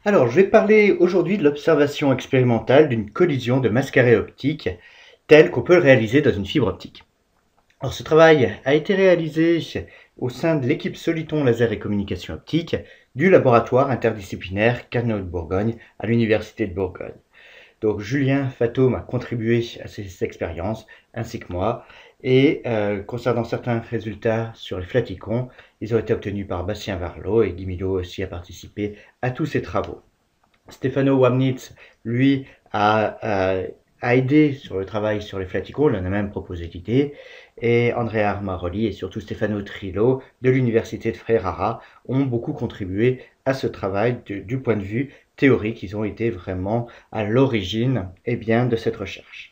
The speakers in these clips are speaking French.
Alors, je vais parler aujourd'hui de l'observation expérimentale d'une collision de mascarets optiques telle qu'on peut le réaliser dans une fibre optique. Alors, ce travail a été réalisé au sein de l'équipe Soliton Laser et Communication Optique du laboratoire interdisciplinaire Carnot de Bourgogne à l'Université de Bourgogne. Donc, Julien Fatome a contribué à ces expériences, ainsi que moi. Et concernant certains résultats sur les flaticons, ils ont été obtenus par Bastien Varlot et Guy Milot aussi a participé à tous ces travaux. Stefano Wamnitz, lui, a aidé sur le travail sur les flaticons, il en a même proposé l'idée, et Andrea Armaroli et surtout Stefano Trillo de l'Université de Ferrara ont beaucoup contribué à ce travail du point de vue théorique. Ils ont été vraiment à l'origine de cette recherche.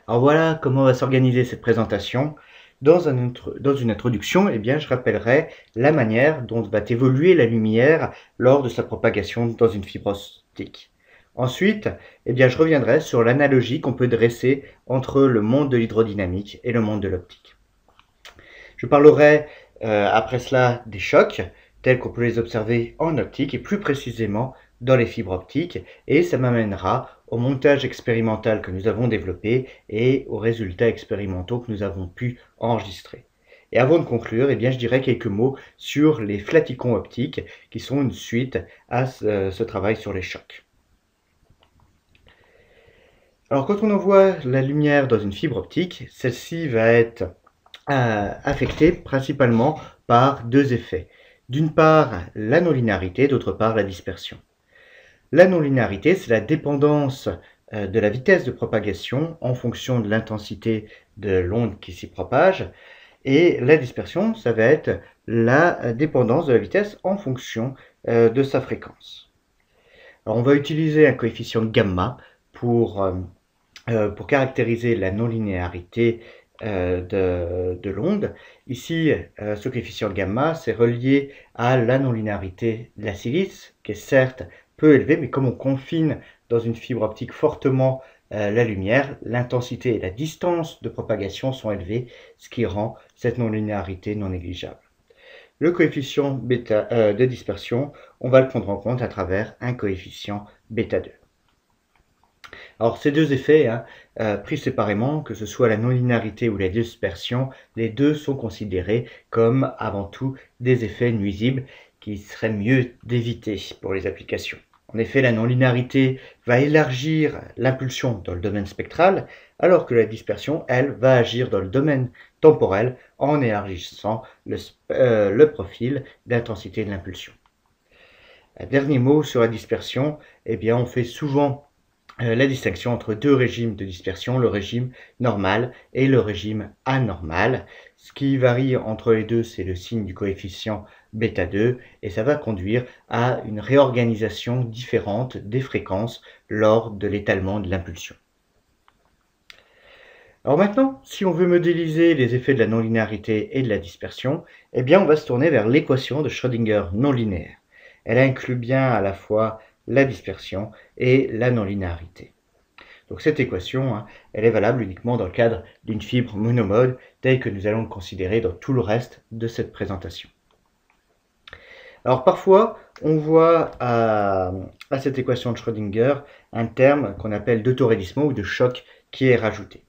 Alors voilà comment va s'organiser cette présentation. Dans une introduction, je rappellerai la manière dont va évoluer la lumière lors de sa propagation dans une fibre optique. Ensuite, je reviendrai sur l'analogie qu'on peut dresser entre le monde de l'hydrodynamique et le monde de l'optique. Je parlerai après cela des chocs, tels qu'on peut les observer en optique et plus précisément dans les fibres optiques, et ça m'amènera au montage expérimental que nous avons développé et aux résultats expérimentaux que nous avons pu enregistrer. Et avant de conclure, je dirai quelques mots sur les flaticons optiques qui sont une suite à ce travail sur les chocs. Alors quand on envoie la lumière dans une fibre optique, celle-ci va être affectée principalement par deux effets. D'une part, la non-linéarité, d'autre part, la dispersion. La non-linéarité, c'est la dépendance de la vitesse de propagation en fonction de l'intensité de l'onde qui s'y propage. Et la dispersion, ça va être la dépendance de la vitesse en fonction de sa fréquence. Alors on va utiliser un coefficient gamma pour caractériser la non-linéarité de l'onde. Ici, ce coefficient gamma, c'est relié à la non-linéarité de la silice, qui est certes peu élevée, mais comme on confine dans une fibre optique fortement la lumière, l'intensité et la distance de propagation sont élevées, ce qui rend cette non-linéarité non négligeable. Le coefficient bêta, de dispersion, on va le prendre en compte à travers un coefficient bêta 2. Alors ces deux effets, pris séparément, que ce soit la non-linéarité ou la dispersion, les deux sont considérés comme avant tout des effets nuisibles qui seraient mieux d'éviter pour les applications. En effet, la non-linéarité va élargir l'impulsion dans le domaine spectral, alors que la dispersion, elle, va agir dans le domaine temporel en élargissant le profil d'intensité de l'impulsion. Un dernier mot sur la dispersion, on fait souvent la distinction entre deux régimes de dispersion, le régime normal et le régime anormal. Ce qui varie entre les deux, c'est le signe du coefficient bêta 2 et ça va conduire à une réorganisation différente des fréquences lors de l'étalement de l'impulsion. Alors maintenant, si on veut modéliser les effets de la non-linéarité et de la dispersion, on va se tourner vers l'équation de Schrödinger non linéaire. Elle inclut bien à la fois la dispersion et la non-linéarité. Donc cette équation, elle est valable uniquement dans le cadre d'une fibre monomode, telle que nous allons le considérer dans tout le reste de cette présentation. Alors parfois, on voit à cette équation de Schrödinger un terme qu'on appelle d'autoraidissement ou de choc qui est rajouté.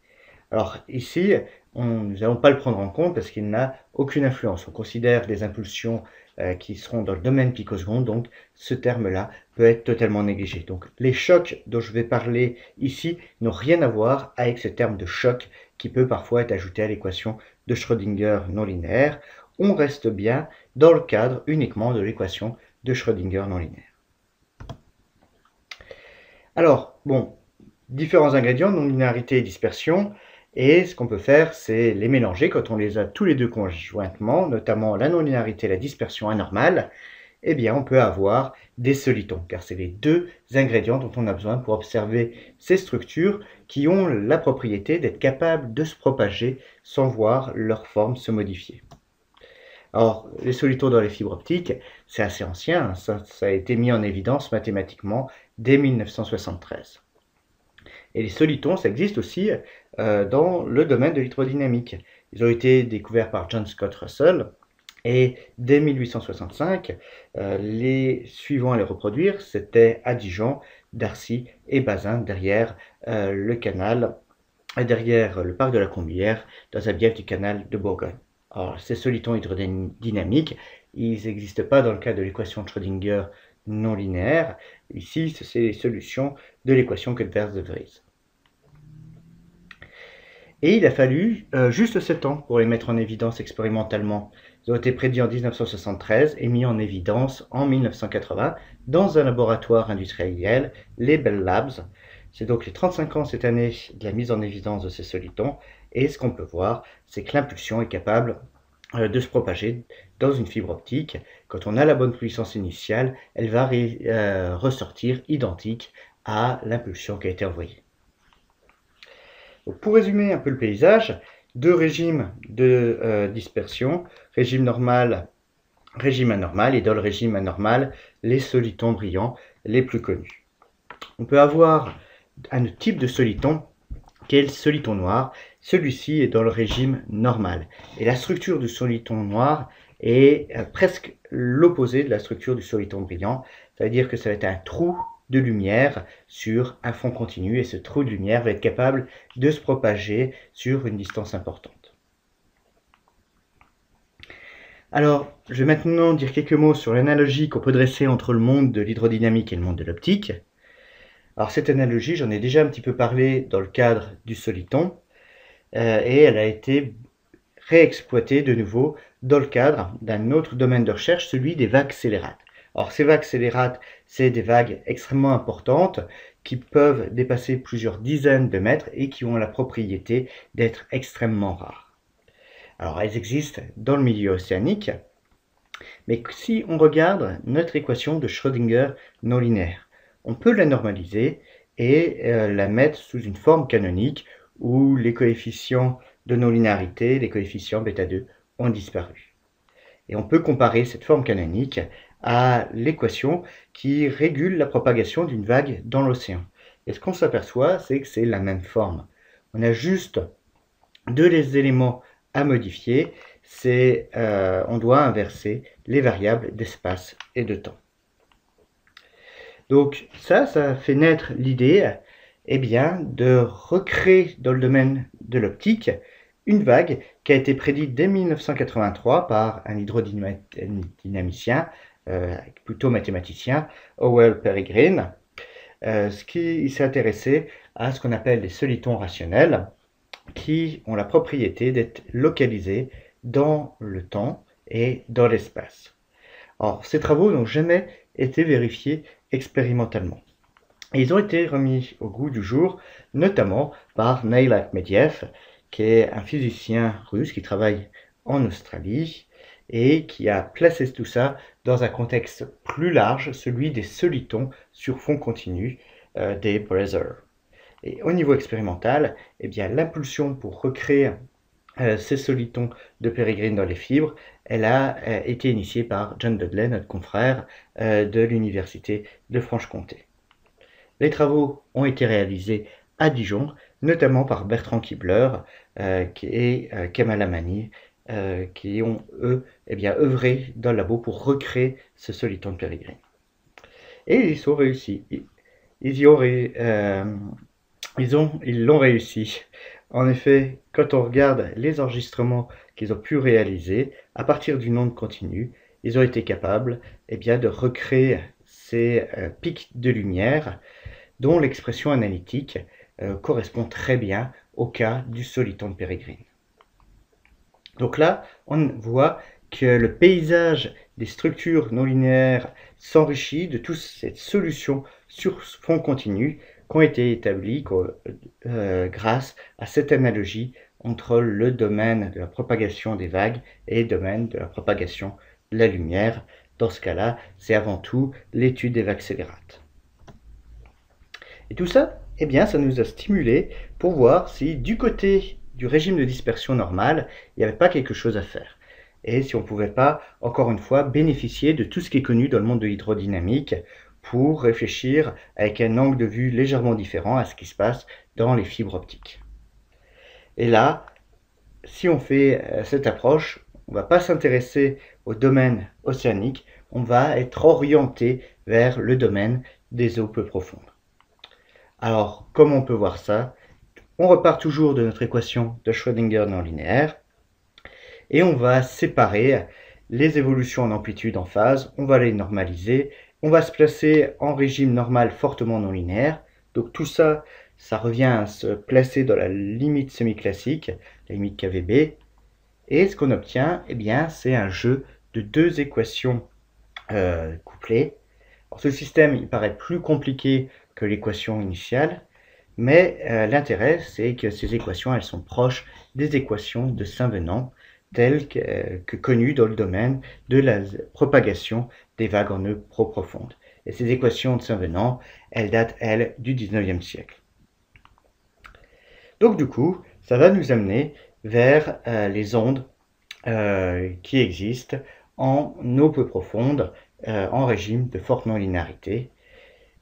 Alors ici, nous n'allons pas le prendre en compte parce qu'il n'a aucune influence. On considère des impulsions qui seront dans le domaine picoseconde, donc ce terme-là peut être totalement négligé. Donc les chocs dont je vais parler ici n'ont rien à voir avec ce terme de choc qui peut parfois être ajouté à l'équation de Schrödinger non linéaire. On reste bien dans le cadre uniquement de l'équation de Schrödinger non linéaire. Alors, différents ingrédients, non-linéarité et dispersion. Et ce qu'on peut faire, c'est les mélanger quand on les a tous les deux conjointement, notamment la non-linéarité et la dispersion anormale. On peut avoir des solitons, car c'est les deux ingrédients dont on a besoin pour observer ces structures qui ont la propriété d'être capables de se propager sans voir leur forme se modifier. Alors, les solitons dans les fibres optiques, c'est assez ancien, ça a été mis en évidence mathématiquement dès 1973. Et les solitons, ça existe aussi dans le domaine de l'hydrodynamique. Ils ont été découverts par John Scott Russell Et dès 1865, les suivants à les reproduire, c'était à Dijon, Darcy et Bazin, derrière le canal, derrière le parc de la Combière, dans la bief du canal de Bourgogne. Alors, ces solitons hydrodynamiques, ils n'existent pas dans le cas de l'équation de Schrödinger non linéaire. Ici, c'est les solutions de l'équation Kuipers-de Vries. Et il a fallu juste 7 ans pour les mettre en évidence expérimentalement. Ils ont été prédits en 1973 et mis en évidence en 1980 dans un laboratoire industriel, les Bell Labs. C'est donc les 35 ans cette année de la mise en évidence de ces solitons. Et ce qu'on peut voir, c'est que l'impulsion est capable de se propager dans une fibre optique. Quand on a la bonne puissance initiale, elle va ressortir identique à l'impulsion qui a été envoyée. Donc, pour résumer un peu le paysage, 2 régimes de dispersion, régime normal, régime anormal, et dans le régime anormal, les solitons brillants les plus connus. On peut avoir un type de soliton qui est le soliton noir. Celui-ci est dans le régime normal. Et la structure du soliton noir est presque l'opposé de la structure du soliton brillant. Ça veut dire que ça va être un trou de lumière sur un fond continu, et ce trou de lumière va être capable de se propager sur une distance importante. Alors, je vais maintenant dire quelques mots sur l'analogie qu'on peut dresser entre le monde de l'hydrodynamique et le monde de l'optique. Alors, cette analogie, j'en ai déjà un petit peu parlé dans le cadre du soliton, et elle a été réexploitée de nouveau dans le cadre d'un autre domaine de recherche, celui des vagues scélérates. Alors, ces vagues scélérates, c'est des vagues extrêmement importantes qui peuvent dépasser plusieurs dizaines de mètres et qui ont la propriété d'être extrêmement rares. Alors, elles existent dans le milieu océanique, mais si on regarde notre équation de Schrödinger non linéaire, on peut la normaliser et la mettre sous une forme canonique où les coefficients de non-linéarité, les coefficients β2, ont disparu. Et on peut comparer cette forme canonique à l'équation qui régule la propagation d'une vague dans l'océan. Et ce qu'on s'aperçoit, c'est que c'est la même forme. On a juste 2 éléments à modifier, on doit inverser les variables d'espace et de temps. Donc ça fait naître l'idée de recréer dans le domaine de l'optique une vague qui a été prédite dès 1983 par un hydrodynamicien, plutôt mathématicien, Howell Peregrine, il s'est intéressé à ce qu'on appelle les solitons rationnels, qui ont la propriété d'être localisés dans le temps et dans l'espace. Or, ces travaux n'ont jamais été vérifiés expérimentalement. Et ils ont été remis au goût du jour, notamment par Neil Akhmediev, qui est un physicien russe qui travaille en Australie et qui a placé tout ça dans un contexte plus large, celui des solitons sur fond continu des Brazers. Et au niveau expérimental, l'impulsion pour recréer ces solitons de Peregrine dans les fibres, elle a été initiée par John Dudley, notre confrère de l'Université de Franche-Comté. Les travaux ont été réalisés à Dijon, notamment par Bertrand Kibler et Kemal Amani, qui ont, eux, œuvré dans le labo pour recréer ce soliton de Peregrine. Et ils ont réussi. Ils l'ont réussi. En effet, quand on regarde les enregistrements qu'ils ont pu réaliser, à partir d'une onde continue, ils ont été capables de recréer ces pics de lumière dont l'expression analytique correspond très bien au cas du soliton de Peregrine. Donc là, on voit que le paysage des structures non linéaires s'enrichit de toute cette solution sur fond continu qui ont été établies grâce à cette analogie entre le domaine de la propagation des vagues et le domaine de la propagation de la lumière. Dans ce cas-là, c'est avant tout l'étude des vagues scélérates. Et tout ça, ça nous a stimulé pour voir si du côté du régime de dispersion normal, il n'y avait pas quelque chose à faire. Et si on ne pouvait pas, encore une fois, bénéficier de tout ce qui est connu dans le monde de l'hydrodynamique pour réfléchir avec un angle de vue légèrement différent à ce qui se passe dans les fibres optiques. Et là, si on fait cette approche, on ne va pas s'intéresser au domaine océanique, on va être orienté vers le domaine des eaux peu profondes. Alors, comment on peut voir ça? On repart toujours de notre équation de Schrödinger non linéaire et on va séparer les évolutions en amplitude en phase, on va les normaliser, on va se placer en régime normal fortement non linéaire. Donc tout ça, ça revient à se placer dans la limite semi-classique, la limite KVB. Et ce qu'on obtient, eh bien, c'est un jeu de deux équations couplées. Alors, ce système, il paraît plus compliqué que l'équation initiale, mais l'intérêt, c'est que ces équations, elles sont proches des équations de Saint-Venant, telles que connues dans le domaine de la propagation des vagues en eau profondes. Et ces équations de Saint-Venant, elles datent, elles, du 19e siècle. Donc du coup, ça va nous amener vers les ondes qui existent en eau peu profonde, en régime de forte non-linéarité.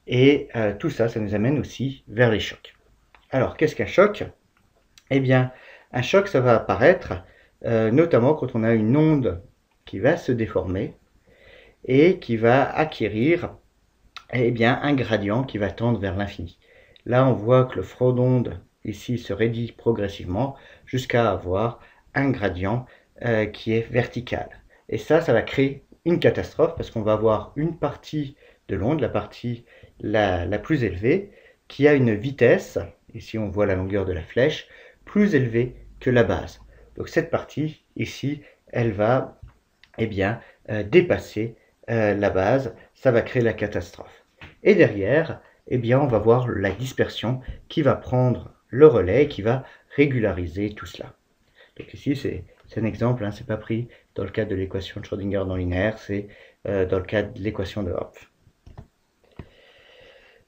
Et tout ça, ça nous amène aussi vers les chocs. Alors, qu'est-ce qu'un choc? Eh bien, un choc, ça va apparaître notamment quand on a une onde qui va se déformer et qui va acquérir eh bien, un gradient qui va tendre vers l'infini. Là, on voit que le front d'onde ici se réduit progressivement jusqu'à avoir un gradient qui est vertical. Et ça va créer une catastrophe parce qu'on va avoir une partie de l'onde, la partie la plus élevée, qui a une vitesse, ici on voit la longueur de la flèche, plus élevée que la base. Donc cette partie ici, elle va eh bien, dépasser la base, ça va créer la catastrophe. Et derrière, eh bien, on va voir la dispersion qui va prendre le relais et qui va régulariser tout cela. Donc ici, c'est un exemple, hein, c'est pas pris dans le cadre de l'équation de Schrödinger non linéaire, c'est dans le cadre de l'équation de Hopf.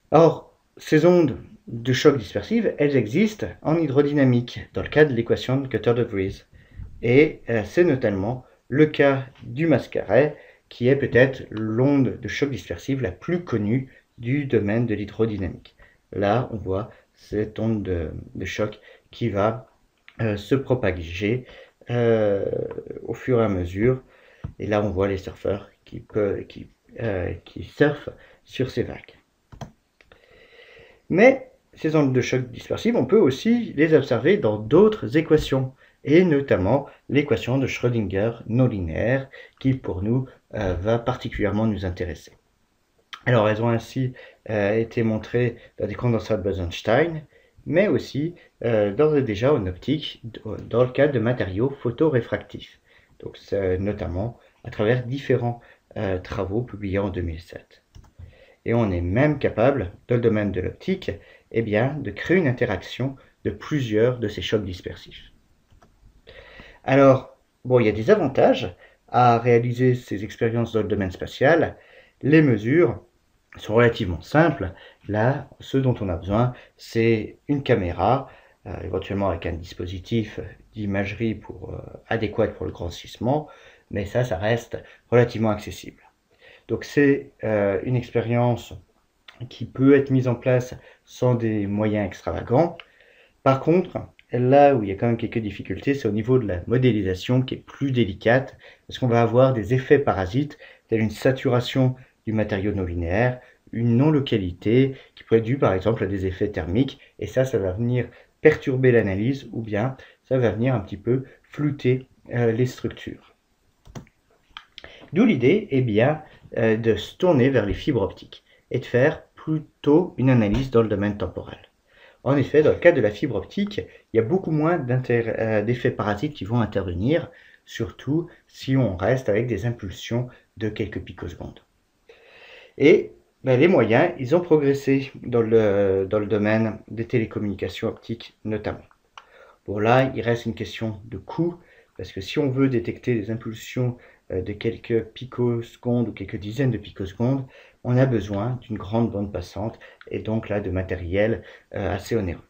Or, ces ondes de choc dispersives, elles existent en hydrodynamique, dans le cadre de l'équation de Cutter de Vries. Et c'est notamment le cas du mascaret, qui est peut-être l'onde de choc dispersive la plus connue du domaine de l'hydrodynamique. Là, on voit cette onde de choc qui va se propager au fur et à mesure. Et là, on voit les surfeurs qui surfent sur ces vagues. Mais ces ondes de choc dispersives, on peut aussi les observer dans d'autres équations, et notamment l'équation de Schrödinger non linéaire, qui pour nous va particulièrement nous intéresser. Alors elles ont ainsi été montrées dans des condensats de Bose-Einstein, mais aussi d'ores et déjà en optique dans le cadre de matériaux photoréfractifs, donc notamment à travers différents travaux publiés en 2007. Et on est même capable, dans le domaine de l'optique, eh bien, de créer une interaction de plusieurs de ces chocs dispersifs. Alors, bon, il y a des avantages à réaliser ces expériences dans le domaine spatial. Les mesures sont relativement simples. Là, ce dont on a besoin, c'est une caméra, éventuellement avec un dispositif d'imagerie adéquat pour le grossissement, mais ça reste relativement accessible. Donc c'est une expérience qui peut être mise en place sans des moyens extravagants. Par contre, là où il y a quand même quelques difficultés, c'est au niveau de la modélisation qui est plus délicate, parce qu'on va avoir des effets parasites, tels une saturation du matériau non linéaire, une non-localité qui peut être due par exemple à des effets thermiques, et ça va venir perturber l'analyse, ou bien ça va venir un petit peu flouter les structures. D'où l'idée, eh bien, de se tourner vers les fibres optiques et de faire plutôt une analyse dans le domaine temporel. En effet, dans le cas de la fibre optique, il y a beaucoup moins d'effets parasites qui vont intervenir, surtout si on reste avec des impulsions de quelques picosecondes. Et les moyens, ils ont progressé dans le domaine des télécommunications optiques notamment. Bon là, il reste une question de coût, parce que si on veut détecter des impulsions de quelques picosecondes ou quelques dizaines de picosecondes, on a besoin d'une grande bande passante et donc là de matériel assez onéreux.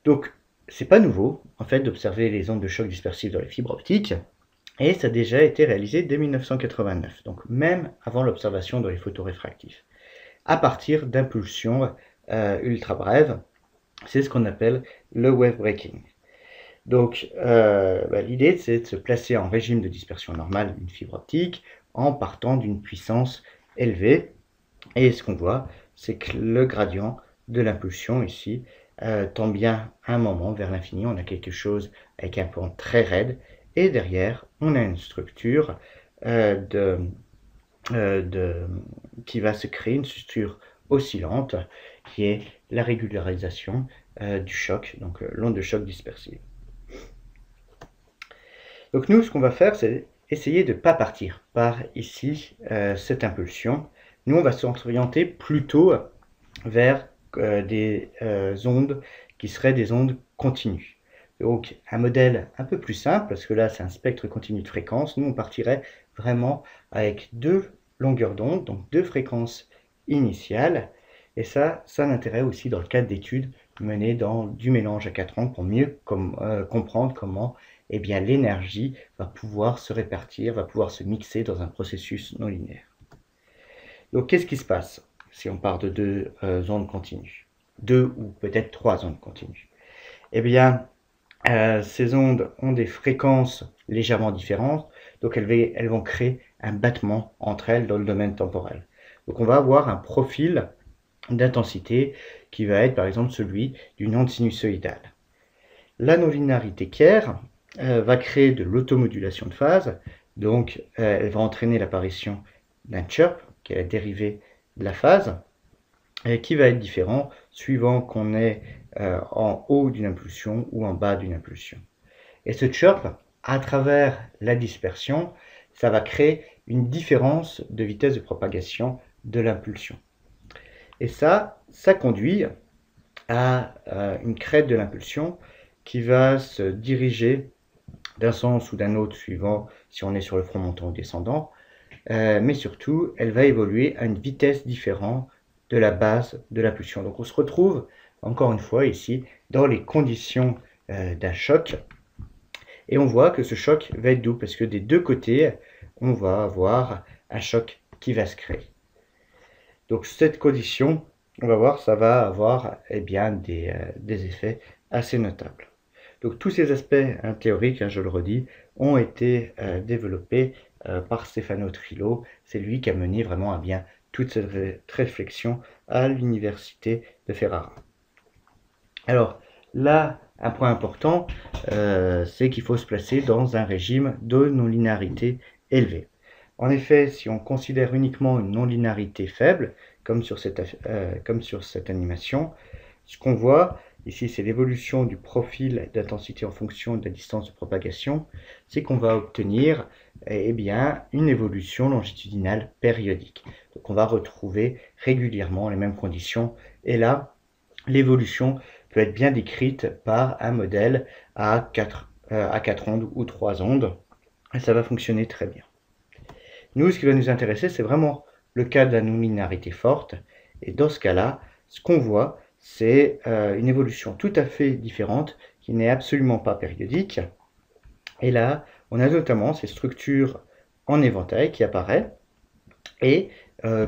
Donc c'est pas nouveau en fait d'observer les ondes de choc dispersives dans les fibres optiques, et ça a déjà été réalisé dès 1989, donc même avant l'observation dans les photoréfractifs, à partir d'impulsions ultra brèves. C'est ce qu'on appelle le wave breaking. Donc l'idée c'est de se placer en régime de dispersion normale d'une fibre optique en partant d'une puissance élevée. Et ce qu'on voit, c'est que le gradient de l'impulsion ici tend bien à un moment vers l'infini. On a quelque chose avec un pan très raide et derrière on a une structure qui va se créer, une structure oscillante qui est la régularisation du choc, donc l'onde de choc dispersive. Donc nous, ce qu'on va faire, c'est essayer de ne pas partir par ici cette impulsion. Nous, on va s'orienter plutôt vers des ondes qui seraient des ondes continues. Donc un modèle un peu plus simple, parce que là c'est un spectre continu de fréquence, nous on partirait vraiment avec deux longueurs d'onde, donc deux fréquences initiales, et ça a un intérêt aussi dans le cadre d'études menées dans du mélange à 4 ondes pour mieux comprendre comment l'énergie va pouvoir se répartir, va pouvoir se mixer dans un processus non linéaire. Donc qu'est-ce qui se passe si on part de deux ondes continues, deux ou peut-être trois ondes continues? Ces ondes ont des fréquences légèrement différentes, donc elles vont créer un battement entre elles dans le domaine temporel. Donc on va avoir un profil d'intensité qui va être par exemple celui d'une onde sinusoïdale. La non-linéarité Kerr va créer de l'automodulation de phase, donc elle va entraîner l'apparition d'un chirp, qui est la dérivée de la phase, et qui va être différent suivant qu'on est en haut d'une impulsion ou en bas d'une impulsion. Et ce chirp, à travers la dispersion, ça va créer une différence de vitesse de propagation de l'impulsion. Et ça conduit à une crête de l'impulsion qui va se diriger d'un sens ou d'un autre suivant si on est sur le front montant ou descendant, mais surtout elle va évoluer à une vitesse différente de la base de l'impulsion. Donc on se retrouve encore une fois ici dans les conditions d'un choc, et on voit que ce choc va être doux parce que des deux côtés on va avoir un choc qui va se créer. Donc cette condition, on va voir, ça va avoir des effets assez notables. Donc tous ces aspects théoriques, je le redis, ont été développés par Stefano Trillo. C'est lui qui a mené vraiment à bien toute cette réflexion à l'université de Ferrara. Alors là, un point important, c'est qu'il faut se placer dans un régime de non-linéarité élevé. En effet, si on considère uniquement une non-linéarité faible, comme sur cette animation, ce qu'on voit ici, c'est l'évolution du profil d'intensité en fonction de la distance de propagation, c'est qu'on va obtenir une évolution longitudinale périodique. Donc on va retrouver régulièrement les mêmes conditions, et là, l'évolution peut être bien décrite par un modèle à 4 ondes ou 3 ondes, et ça va fonctionner très bien. Nous, ce qui va nous intéresser, c'est vraiment le cas de la non-linéarité forte, et dans ce cas-là, ce qu'on voit, c'est une évolution tout à fait différente, qui n'est absolument pas périodique, et là, on a notamment ces structures en éventail qui apparaissent, et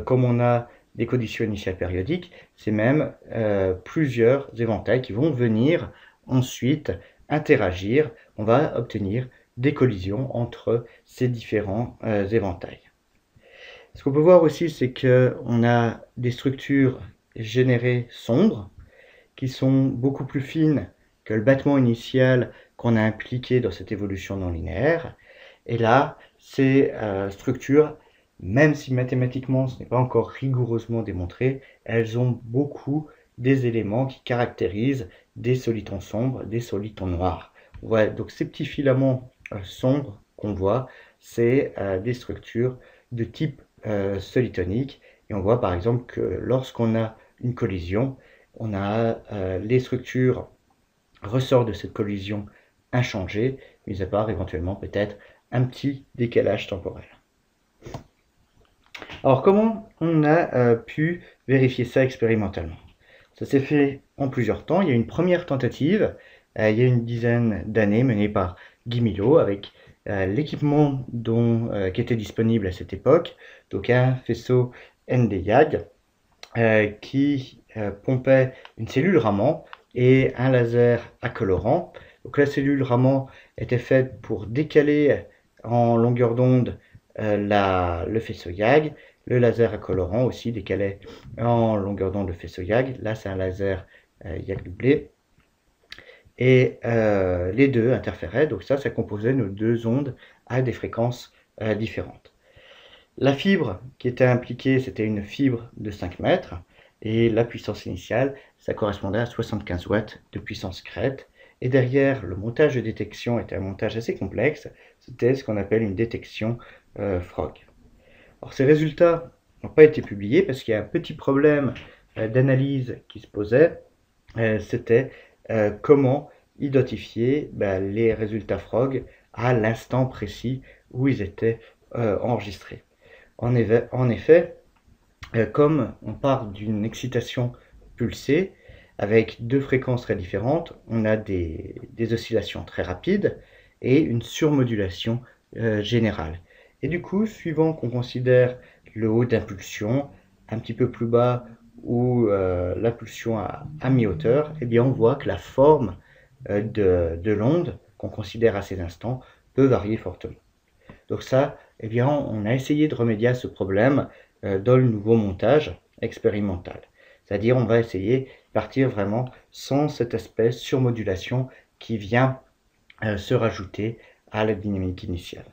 comme on a des conditions initiales périodiques, c'est même plusieurs éventails qui vont venir ensuite interagir. On va obtenir des collisions entre ces différents éventails. Ce qu'on peut voir aussi, c'est qu'on a des structures générées sombres qui sont beaucoup plus fines que le battement initial qu'on a impliqué dans cette évolution non linéaire. Et là, ces structures, même si mathématiquement ce n'est pas encore rigoureusement démontré, elles ont beaucoup des éléments qui caractérisent des solitons sombres, des solitons noirs. Ouais, donc ces petits filaments sombres qu'on voit, c'est des structures de type solitonique, et on voit par exemple que lorsqu'on a une collision, on a les structures ressortent de cette collision inchangées, mis à part éventuellement peut-être un petit décalage temporel. Alors comment on a pu vérifier ça expérimentalement? Ça s'est fait en plusieurs temps. Il y a une première tentative il y a une dizaine d'années menée par Guy Milot avec l'équipement qui était disponible à cette époque, donc un faisceau Nd:YAG qui pompait une cellule Raman et un laser à colorant. Donc la cellule Raman était faite pour décaler en longueur d'onde le faisceau YAG. Le laser à colorant aussi décalait en longueur d'onde le faisceau YAG. Là, c'est un laser YAG doublé. Et les deux interféraient, donc ça composait nos deux ondes à des fréquences différentes. La fibre qui était impliquée, c'était une fibre de 5 mètres, et la puissance initiale, ça correspondait à 75 watts de puissance crête. Et derrière, le montage de détection était un montage assez complexe, c'était ce qu'on appelle une détection Frog. Alors ces résultats n'ont pas été publiés parce qu'il y a un petit problème d'analyse qui se posait, c'était comment identifier les résultats Frog à l'instant précis où ils étaient enregistrés. En effet, comme on part d'une excitation pulsée avec deux fréquences très différentes, on a des oscillations très rapides et une surmodulation générale. Et du coup, suivant qu'on considère le haut d'impulsion, un petit peu plus bas ou l'impulsion à mi-hauteur, eh bien on voit que la forme de l'onde qu'on considère à ces instants peut varier fortement. Donc ça, eh bien, on a essayé de remédier à ce problème dans le nouveau montage expérimental. C'est-à-dire, on va essayer de partir vraiment sans cet aspect surmodulation qui vient se rajouter à la dynamique initiale.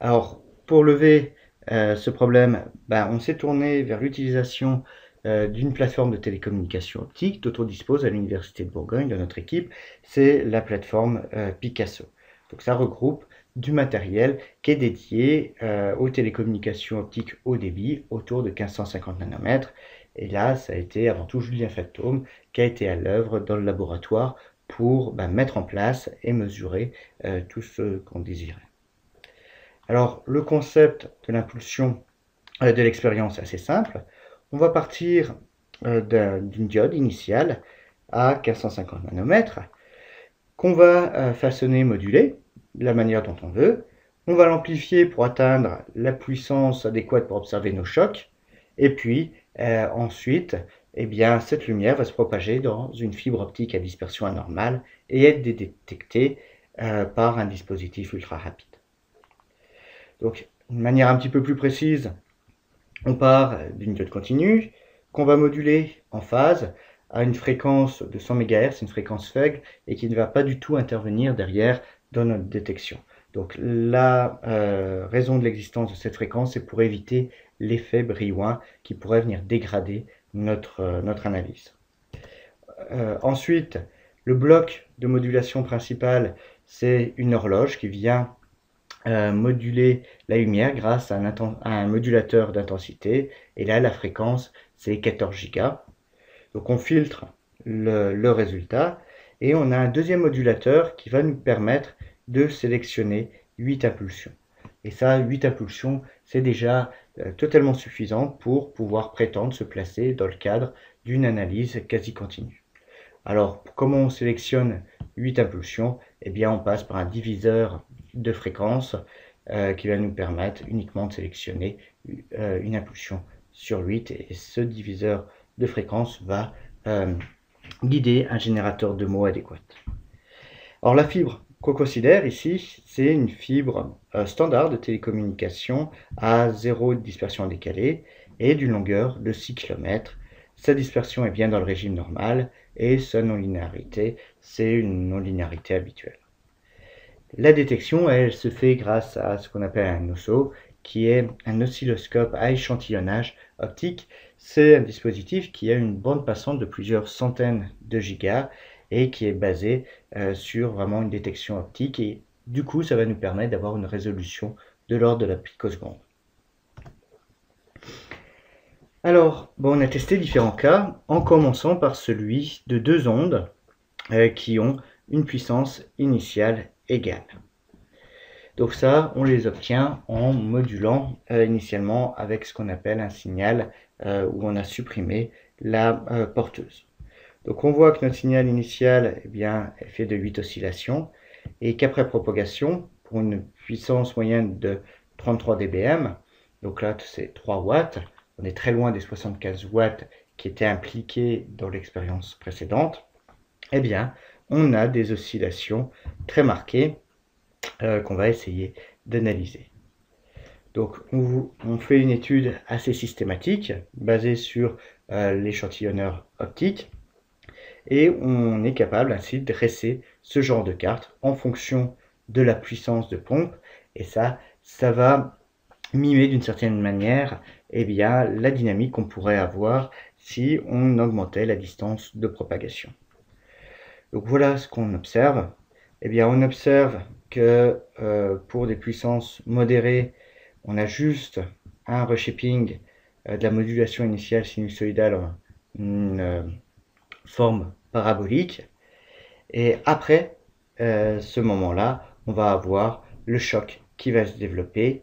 Alors, pour lever ce problème, on s'est tourné vers l'utilisation d'une plateforme de télécommunication optique dont on dispose à l'Université de Bourgogne, de notre équipe, c'est la plateforme Picasso. Donc ça regroupe du matériel qui est dédié aux télécommunications optiques haut débit autour de 1550 nanomètres. Et là, ça a été avant tout Julien Fatome qui a été à l'œuvre dans le laboratoire pour mettre en place et mesurer tout ce qu'on désirait. Alors, le concept de l'impulsion de l'expérience est assez simple. On va partir d'une diode initiale à 1550 nanomètres qu'on va façonner, moduler de la manière dont on veut. On va l'amplifier pour atteindre la puissance adéquate pour observer nos chocs. Et puis ensuite, eh bien, cette lumière va se propager dans une fibre optique à dispersion anormale et être détectée par un dispositif ultra rapide. Donc, d'une manière un petit peu plus précise, on part d'une diode continue qu'on va moduler en phase à une fréquence de 100 MHz, une fréquence faible, et qui ne va pas du tout intervenir derrière dans notre détection. Donc la raison de l'existence de cette fréquence, c'est pour éviter l'effet Brillouin qui pourrait venir dégrader notre analyse. Ensuite, le bloc de modulation principal, c'est une horloge qui vient moduler la lumière grâce à un modulateur d'intensité. Et là, la fréquence, c'est 14 Go. Donc on filtre le résultat et on a un deuxième modulateur qui va nous permettre de sélectionner 8 impulsions. Et ça, 8 impulsions, c'est déjà totalement suffisant pour pouvoir prétendre se placer dans le cadre d'une analyse quasi continue. Alors, comment on sélectionne 8 impulsions? Eh bien, on passe par un diviseur de fréquence qui va nous permettre uniquement de sélectionner une impulsion sur 8. Et ce diviseur de fréquence va guider un générateur de mots adéquat. Alors, la fibre qu'on considère ici, c'est une fibre standard de télécommunication à 0 dispersion décalée et d'une longueur de 6 km. Sa dispersion est bien dans le régime normal et sa non-linéarité, c'est une non-linéarité habituelle. La détection, elle, se fait grâce à ce qu'on appelle un OSO, qui est un oscilloscope à échantillonnage optique. C'est un dispositif qui a une bande passante de plusieurs centaines de gigas et qui est basé sur vraiment une détection optique. Et du coup, ça va nous permettre d'avoir une résolution de l'ordre de la picoseconde. Alors, on a testé différents cas, en commençant par celui de deux ondes qui ont une puissance initiale égale. Donc ça, on les obtient en modulant initialement avec ce qu'on appelle un signal où on a supprimé la porteuse. Donc on voit que notre signal initial est fait de 8 oscillations et qu'après propagation, pour une puissance moyenne de 33 dBm, donc là c'est 3 watts, on est très loin des 75 watts qui étaient impliqués dans l'expérience précédente, on a des oscillations très marquées qu'on va essayer d'analyser. Donc on fait une étude assez systématique basée sur l'échantillonneur optique et on est capable ainsi de dresser ce genre de carte en fonction de la puissance de pompe, et ça va mimer d'une certaine manière la dynamique qu'on pourrait avoir si on augmentait la distance de propagation. Donc voilà ce qu'on observe. On observe que pour des puissances modérées, on a juste un reshaping de la modulation initiale sinusoïdale en une forme parabolique. Et après ce moment-là, on va avoir le choc qui va se développer.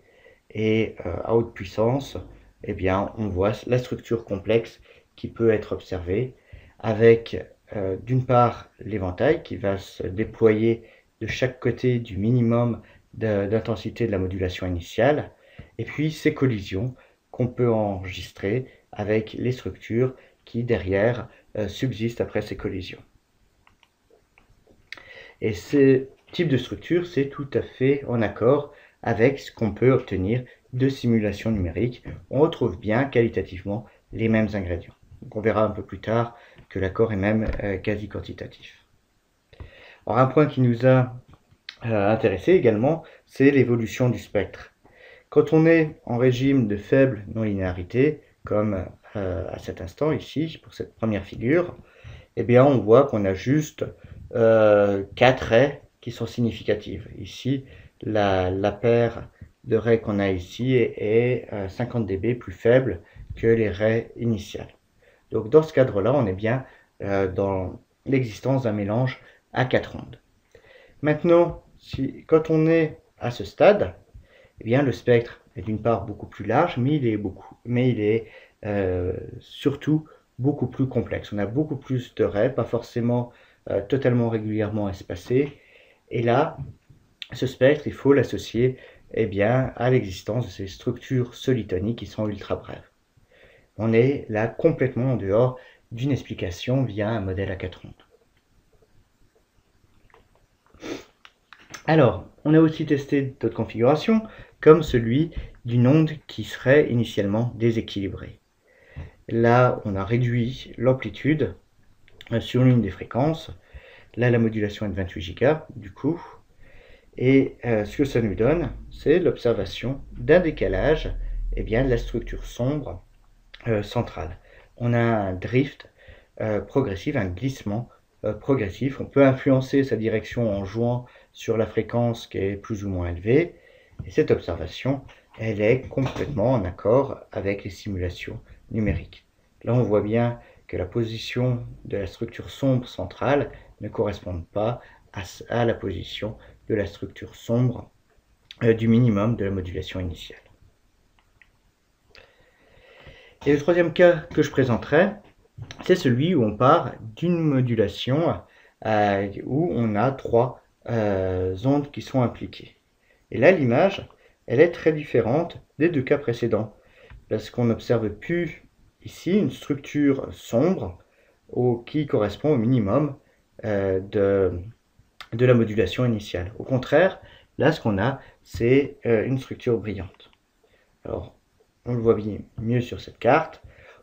Et à haute puissance, on voit la structure complexe qui peut être observée avec d'une part l'éventail qui va se déployer de chaque côté du minimum d'intensité de la modulation initiale, et puis ces collisions qu'on peut enregistrer avec les structures qui derrière subsistent après ces collisions. Et ce type de structure, c'est tout à fait en accord avec ce qu'on peut obtenir de simulation numérique. On retrouve bien qualitativement les mêmes ingrédients. Donc on verra un peu plus tard que l'accord est même quasi quantitatif. Alors un point qui nous a intéressé également, c'est l'évolution du spectre. Quand on est en régime de faible non-linéarité, comme à cet instant ici, pour cette première figure, on voit qu'on a juste 4 raies qui sont significatives. Ici, la paire de raies qu'on a ici est 50 dB plus faible que les raies initiales. Donc dans ce cadre-là, on est bien dans l'existence d'un mélange à 4 ondes. Maintenant, quand on est à ce stade, le spectre est d'une part beaucoup plus large, mais il est surtout beaucoup plus complexe. On a beaucoup plus de raies, pas forcément totalement régulièrement espacées. Et là, ce spectre, il faut l'associer à l'existence de ces structures solitoniques qui sont ultra brèves. On est là complètement en dehors d'une explication via un modèle à 4 ondes. Alors, on a aussi testé d'autres configurations, comme celui d'une onde qui serait initialement déséquilibrée. Là, on a réduit l'amplitude sur l'une des fréquences. Là, la modulation est de 28 GHz, du coup. Et ce que ça nous donne, c'est l'observation d'un décalage de la structure sombre centrale. On a un drift progressif, un glissement progressif. On peut influencer sa direction en jouant sur la fréquence qui est plus ou moins élevée. Et cette observation, elle est complètement en accord avec les simulations numériques. Là, on voit bien que la position de la structure sombre centrale ne correspond pas à la position de la structure sombre du minimum de la modulation initiale. Et le troisième cas que je présenterai, c'est celui où on part d'une modulation où on a 3 ondes qui sont impliquées. Et là, l'image, elle est très différente des 2 cas précédents, parce qu'on n'observe plus ici une structure sombre qui correspond au minimum de la modulation initiale. Au contraire, là, ce qu'on a, c'est une structure brillante. Alors, on le voit bien mieux sur cette carte.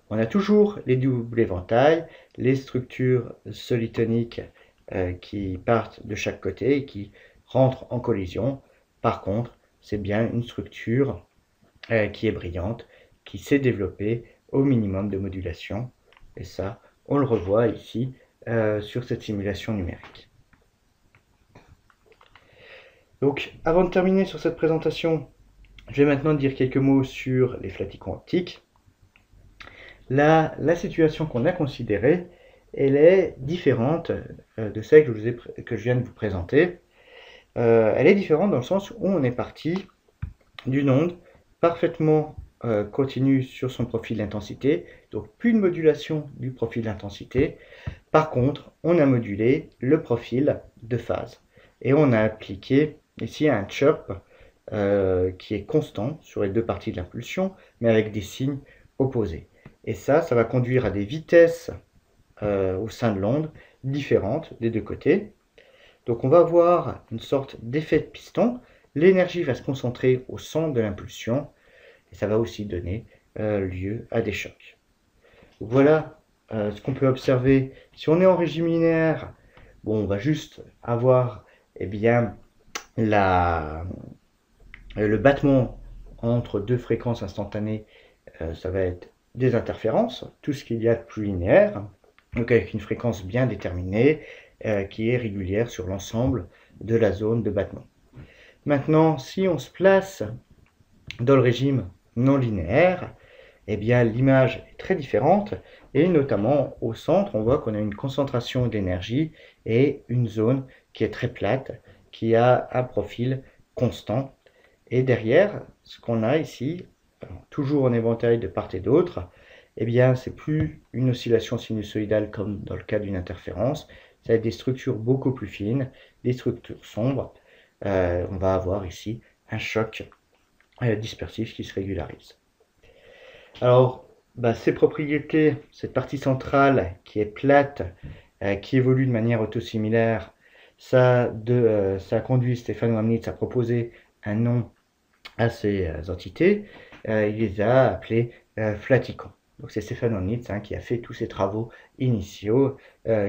On a toujours les doubles éventails, les structures solitoniques qui partent de chaque côté et qui rentrent en collision. Par contre, c'est bien une structure qui est brillante, qui s'est développée au minimum de modulation. Et ça, on le revoit ici sur cette simulation numérique. Donc, avant de terminer sur cette présentation, je vais maintenant dire quelques mots sur les flaticons optiques. La situation qu'on a considérée, elle est différente de celle que je viens de vous présenter. Elle est différente dans le sens où on est parti d'une onde parfaitement continue sur son profil d'intensité, donc plus de modulation du profil d'intensité. Par contre, on a modulé le profil de phase et on a appliqué ici un chirp qui est constant sur les 2 parties de l'impulsion, mais avec des signes opposés. Et ça va conduire à des vitesses au sein de l'onde différentes des deux côtés. Donc on va avoir une sorte d'effet de piston. L'énergie va se concentrer au centre de l'impulsion et ça va aussi donner lieu à des chocs. Donc voilà ce qu'on peut observer. Si on est en régime linéaire, bon, on va juste avoir bien, le battement entre deux fréquences instantanées, ça va être des interférences, tout ce qu'il y a de plus linéaire, donc avec une fréquence bien déterminée qui est régulière sur l'ensemble de la zone de battement. Maintenant, si on se place dans le régime non linéaire, bien l'image est très différente et notamment au centre, on voit qu'on a une concentration d'énergie et une zone qui est très plate, qui a un profil constant. Et derrière, ce qu'on a ici, toujours en éventail de part et d'autre, c'est plus une oscillation sinusoïdale comme dans le cas d'une interférence, ça va être des structures beaucoup plus fines, des structures sombres. On va avoir ici un choc dispersif qui se régularise. Alors, ces propriétés, cette partie centrale qui est plate, qui évolue de manière autosimilaire, ça a conduit Stéphane Wamnitz à proposer un nom à ces entités. Il les a appelées flaticons. Donc c'est Stéphane Wamnitz qui a fait tous ces travaux initiaux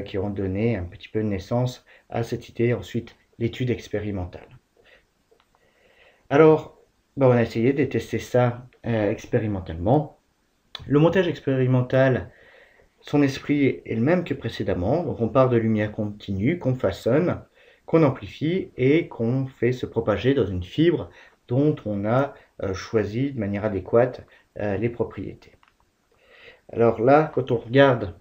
qui ont donné un petit peu de naissance à cette idée, ensuite l'étude expérimentale. Alors, on a essayé de tester ça expérimentalement. Le montage expérimental, son esprit est le même que précédemment. Donc on part de lumière continue, qu'on façonne, qu'on amplifie et qu'on fait se propager dans une fibre dont on a choisi de manière adéquate les propriétés. Alors là, quand on regarde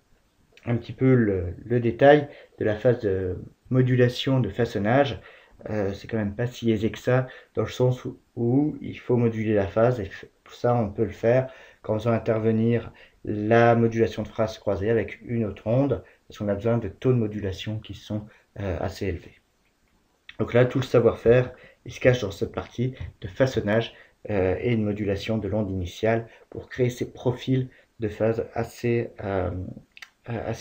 un petit peu le détail de la phase de modulation, de façonnage, c'est quand même pas si aisé que ça, dans le sens où il faut moduler la phase, et tout ça on peut le faire en faisant intervenir la modulation de phase croisée avec une autre onde, parce qu'on a besoin de taux de modulation qui sont assez élevés. Donc là, tout le savoir-faire, il se cache dans cette partie de façonnage et de modulation de l'onde initiale pour créer ces profils de phase assez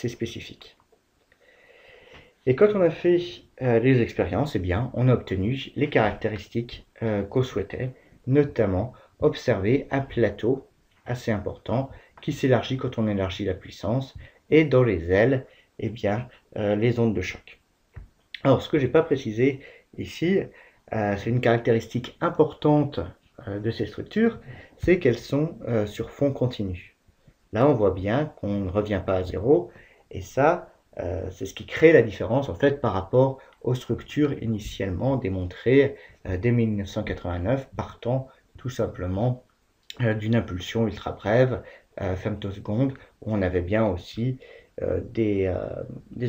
spécifiques. Et quand on a fait les expériences, on a obtenu les caractéristiques qu'on souhaitait, notamment observer un plateau assez important qui s'élargit quand on élargit la puissance, et dans les ailes, les ondes de choc. Alors, ce que je n'ai pas précisé ici, c'est une caractéristique importante de ces structures, c'est qu'elles sont sur fond continu. Là, on voit bien qu'on ne revient pas à zéro, et ça, c'est ce qui crée la différence en fait par rapport aux structures initialement démontrées dès 1989, partant tout simplement d'une impulsion ultra brève, femtoseconde, où on avait bien aussi des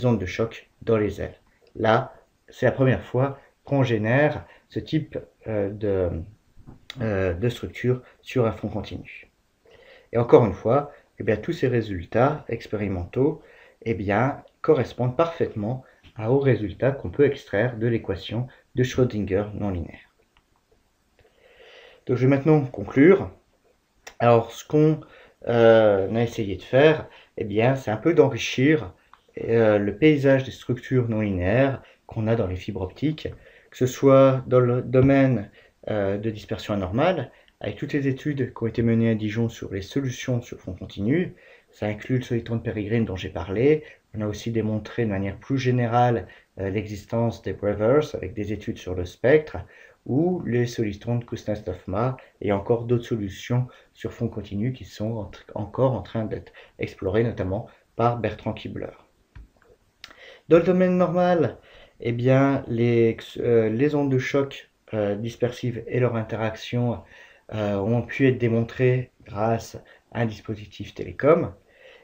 ondes de choc dans les ailes. Là, c'est la première fois qu'on génère ce type de structure sur un front continu. Et encore une fois, tous ces résultats expérimentaux correspondent parfaitement aux résultats qu'on peut extraire de l'équation de Schrödinger non linéaire. Donc je vais maintenant conclure. Alors ce qu'on a essayé de faire, c'est un peu d'enrichir le paysage des structures non linéaires qu'on a dans les fibres optiques, que ce soit dans le domaine de dispersion anormale, avec toutes les études qui ont été menées à Dijon sur les solutions sur fond continu. Ça inclut le solitron de Peregrine dont j'ai parlé. On a aussi démontré de manière plus générale l'existence des Brevers avec des études sur le spectre, ou les solitrons de Kuznets-Hofmar, et encore d'autres solutions sur fond continu qui sont encore en train d'être explorées, notamment par Bertrand Kibler. Dans le domaine normal, les ondes de choc dispersives et leur interaction ont pu être démontrées grâce à un dispositif télécom,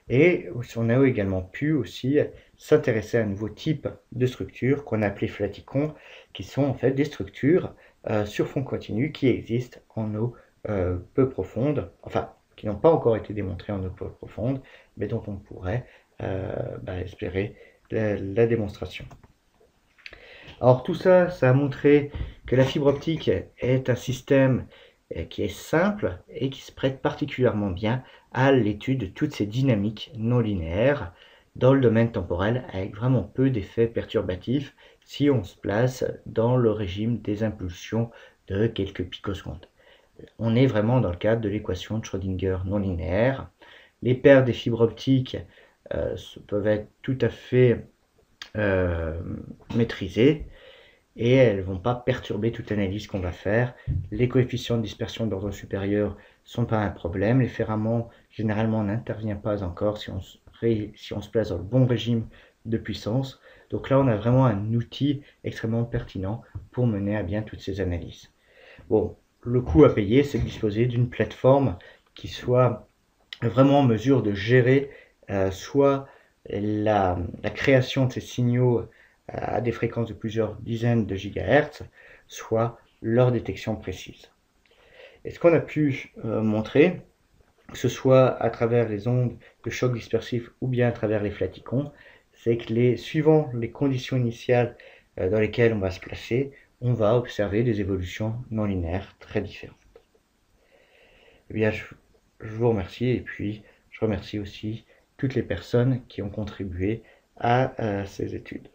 et on a également pu aussi s'intéresser à un nouveau type de structure qu'on a appelé flaticons, qui sont en fait des structures sur fond continu qui existent en eau peu profonde, enfin qui n'ont pas encore été démontrées en eau peu profonde, mais dont on pourrait espérer la démonstration. Alors tout ça, ça a montré que la fibre optique est un système qui est simple et qui se prête particulièrement bien à l'étude de toutes ces dynamiques non linéaires dans le domaine temporel avec vraiment peu d'effets perturbatifs si on se place dans le régime des impulsions de quelques picosecondes. On est vraiment dans le cadre de l'équation de Schrödinger non linéaire. Les paires des fibres optiques peuvent être tout à fait maîtrisées et elles ne vont pas perturber toute l'analyse qu'on va faire. Les coefficients de dispersion d'ordre supérieur ne sont pas un problème. L'efféramement, généralement, n'intervient pas encore si on se place dans le bon régime de puissance. Donc là, on a vraiment un outil extrêmement pertinent pour mener à bien toutes ces analyses. Bon, le coût à payer, c'est de disposer d'une plateforme qui soit vraiment en mesure de gérer soit la création de ces signaux à des fréquences de plusieurs dizaines de gigahertz, soit leur détection précise. Et ce qu'on a pu montrer, que ce soit à travers les ondes de choc dispersif ou bien à travers les flaticons, c'est que suivant les conditions initiales dans lesquelles on va se placer, on va observer des évolutions non linéaires très différentes. Eh bien, je vous remercie et puis je remercie aussi toutes les personnes qui ont contribué à ces études.